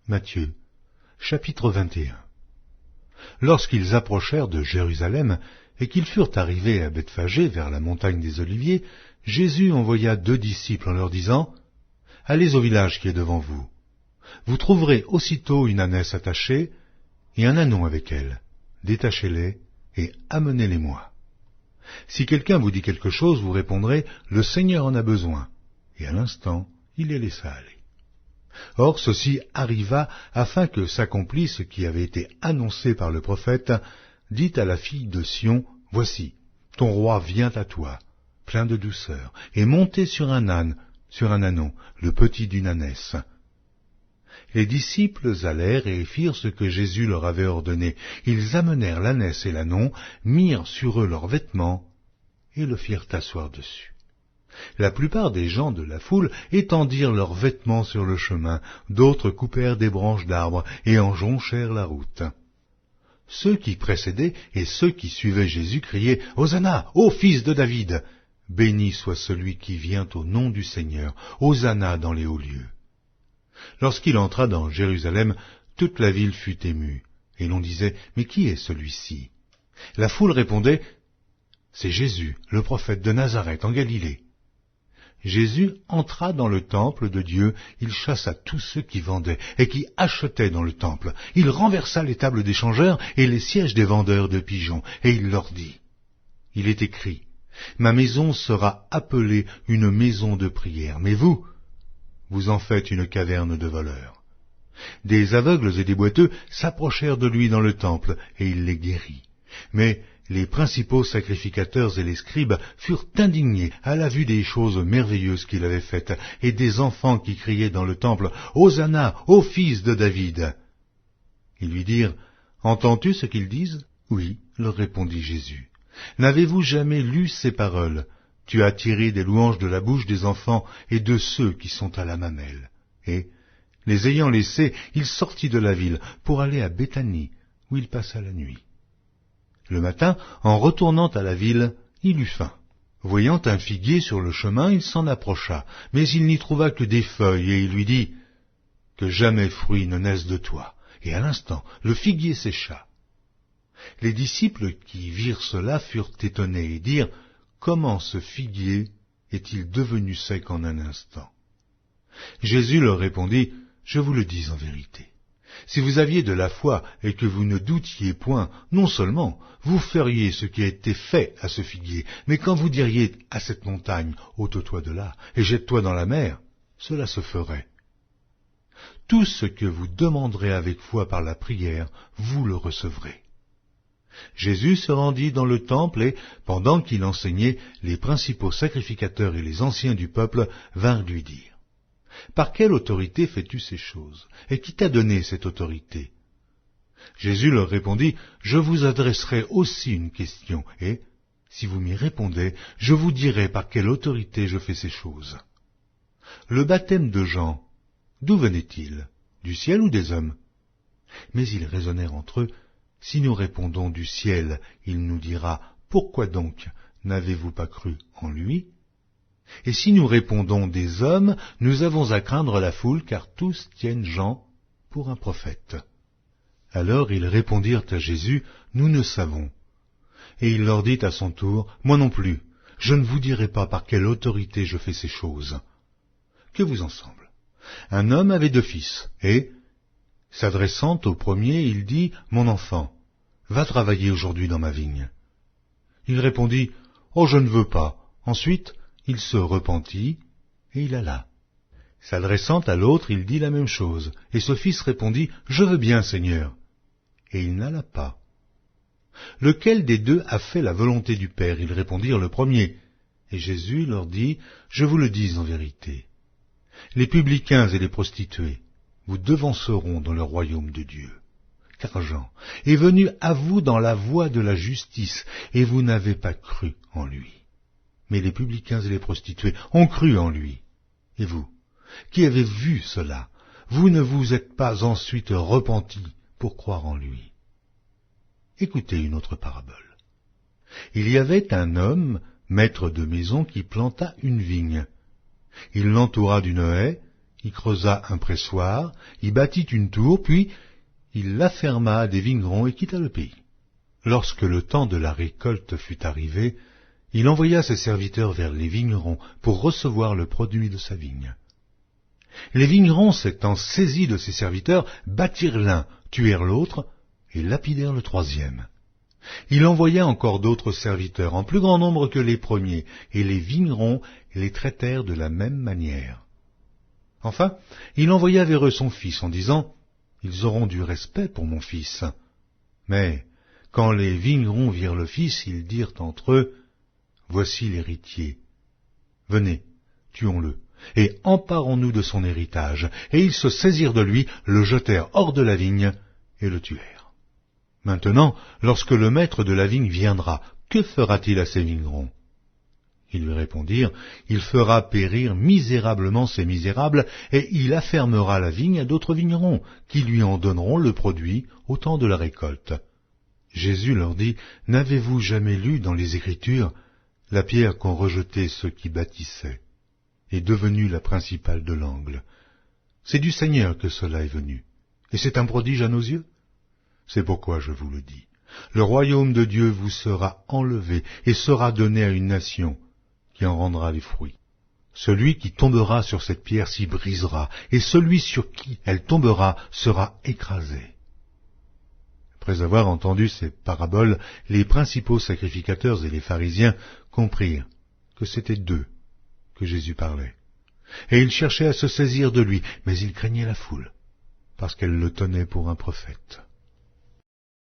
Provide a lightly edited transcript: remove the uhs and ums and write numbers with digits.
Matthieu, chapitre 21. Lorsqu'ils approchèrent de Jérusalem et qu'ils furent arrivés à Bethphagée vers la montagne des Oliviers, Jésus envoya 2 disciples en leur disant « Allez au village qui est devant vous. Vous trouverez aussitôt une ânesse attachée et un ânon avec elle. Détachez-les et amenez-les-moi. Si quelqu'un vous dit quelque chose, vous répondrez « Le Seigneur en a besoin ». Et à l'instant, il les laissa aller. Or, ceci arriva afin que s'accomplisse ce qui avait été annoncé par le prophète, dit à la fille de Sion, « Voici, ton roi vient à toi, plein de douceur, et monté sur un âne, sur un ânon, le petit d'une ânesse. » Les disciples allèrent et firent ce que Jésus leur avait ordonné. Ils amenèrent l'ânesse et l'ânon, mirent sur eux leurs vêtements, et le firent asseoir dessus. La plupart des gens de la foule étendirent leurs vêtements sur le chemin, d'autres coupèrent des branches d'arbres et en jonchèrent la route. Ceux qui précédaient et ceux qui suivaient Jésus criaient « Hosanna, ô fils de David ! Béni soit celui qui vient au nom du Seigneur, Hosanna dans les hauts lieux. » Lorsqu'il entra dans Jérusalem, toute la ville fut émue, et l'on disait « Mais qui est celui-ci » La foule répondait « C'est Jésus, le prophète de Nazareth en Galilée. » Jésus entra dans le temple de Dieu, il chassa tous ceux qui vendaient et qui achetaient dans le temple. Il renversa les tables des changeurs et les sièges des vendeurs de pigeons, et il leur dit, « Il est écrit, ma maison sera appelée une maison de prière, mais vous en faites une caverne de voleurs. » Des aveugles et des boiteux s'approchèrent de lui dans le temple, et il les guérit. Mais les principaux sacrificateurs et les scribes furent indignés à la vue des choses merveilleuses qu'il avait faites, et des enfants qui criaient dans le temple « Hosanna, ô fils de David !» Ils lui dirent « Entends-tu ce qu'ils disent ?» « Oui, leur répondit Jésus. N'avez-vous jamais lu ces paroles ? Tu as tiré des louanges de la bouche des enfants et de ceux qui sont à la mamelle. » Et, les ayant laissés, il sortit de la ville pour aller à Béthanie, où il passa la nuit. Le matin, en retournant à la ville, il eut faim. Voyant un figuier sur le chemin, il s'en approcha, mais il n'y trouva que des feuilles, et il lui dit « Que jamais fruit ne naisse de toi. » Et à l'instant, le figuier sécha. Les disciples qui virent cela furent étonnés et dirent « Comment ce figuier est-il devenu sec en un instant ?» Jésus leur répondit « Je vous le dis en vérité. Si vous aviez de la foi et que vous ne doutiez point, non seulement vous feriez ce qui a été fait à ce figuier, mais quand vous diriez à cette montagne, ôte-toi de là et jette-toi dans la mer, cela se ferait. Tout ce que vous demanderez avec foi par la prière, vous le recevrez. » Jésus se rendit dans le temple et, pendant qu'il enseignait, les principaux sacrificateurs et les anciens du peuple vinrent lui dire « Par quelle autorité fais-tu ces choses? Et qui t'a donné cette autorité ?» Jésus leur répondit « Je vous adresserai aussi une question, et, si vous m'y répondez, je vous dirai par quelle autorité je fais ces choses. Le baptême de Jean, d'où venait-il? Du ciel ou des hommes ?» Mais ils raisonnèrent entre eux. « Si nous répondons du ciel, il nous dira, pourquoi donc n'avez-vous pas cru en lui? Et si nous répondons des hommes, nous avons à craindre la foule, car tous tiennent Jean pour un prophète. » Alors ils répondirent à Jésus, « Nous ne savons. » Et il leur dit à son tour, « Moi non plus, je ne vous dirai pas par quelle autorité je fais ces choses. » Que vous en semble? Un homme avait 2 fils, et, s'adressant au premier, il dit, « Mon enfant, va travailler aujourd'hui dans ma vigne. » Il répondit, « Oh, je ne veux pas. » Ensuite, il se repentit, et il alla. S'adressant à l'autre, il dit la même chose, et ce fils répondit, « Je veux bien, Seigneur. » Et il n'alla pas. Lequel des 2 a fait la volonté du Père? Ils répondirent, « Le premier. » Et Jésus leur dit, « Je vous le dis en vérité. Les publicains et les prostituées vous devanceront dans le royaume de Dieu. Car Jean est venu à vous dans la voie de la justice, et vous n'avez pas cru en lui. Mais les publicains et les prostituées ont cru en lui. Et vous, qui avez vu cela, vous ne vous êtes pas ensuite repentis pour croire en lui. » Écoutez une autre parabole. Il y avait un homme, maître de maison, qui planta une vigne. Il l'entoura d'une haie, Il creusa un pressoir, y bâtit une tour, puis il la ferma à des vignerons et quitta le pays. Lorsque le temps de la récolte fut arrivé, il envoya ses serviteurs vers les vignerons pour recevoir le produit de sa vigne. Les vignerons, s'étant saisis de ses serviteurs, battirent l'un, tuèrent l'autre et lapidèrent le troisième. Il envoya encore d'autres serviteurs, en plus grand nombre que les premiers, et les vignerons les traitèrent de la même manière. Enfin, il envoya vers eux son fils en disant « Ils auront du respect pour mon fils. » Mais quand les vignerons virent le fils, ils dirent entre eux « Voici l'héritier. Venez, tuons-le, et emparons-nous de son héritage. » Et ils se saisirent de lui, le jetèrent hors de la vigne et le tuèrent. Maintenant, lorsque le maître de la vigne viendra, que fera-t-il à ces vignerons? Ils lui répondirent, il fera périr misérablement ces misérables, et il affermera la vigne à d'autres vignerons, qui lui en donneront le produit au temps de la récolte. Jésus leur dit, n'avez-vous jamais lu dans les Écritures, la pierre qu'ont rejetée ceux qui bâtissaient est devenue la principale de l'angle. C'est du Seigneur que cela est venu, et c'est un prodige à nos yeux. C'est pourquoi je vous le dis, le royaume de Dieu vous sera enlevé et sera donné à une nation qui en rendra les fruits. Celui qui tombera sur cette pierre s'y brisera, et celui sur qui elle tombera sera écrasé. Après avoir entendu ces paraboles, les principaux sacrificateurs et les pharisiens comprirent que c'était d'eux que Jésus parlait. Et ils cherchaient à se saisir de lui, mais ils craignaient la foule, parce qu'elle le tenait pour un prophète.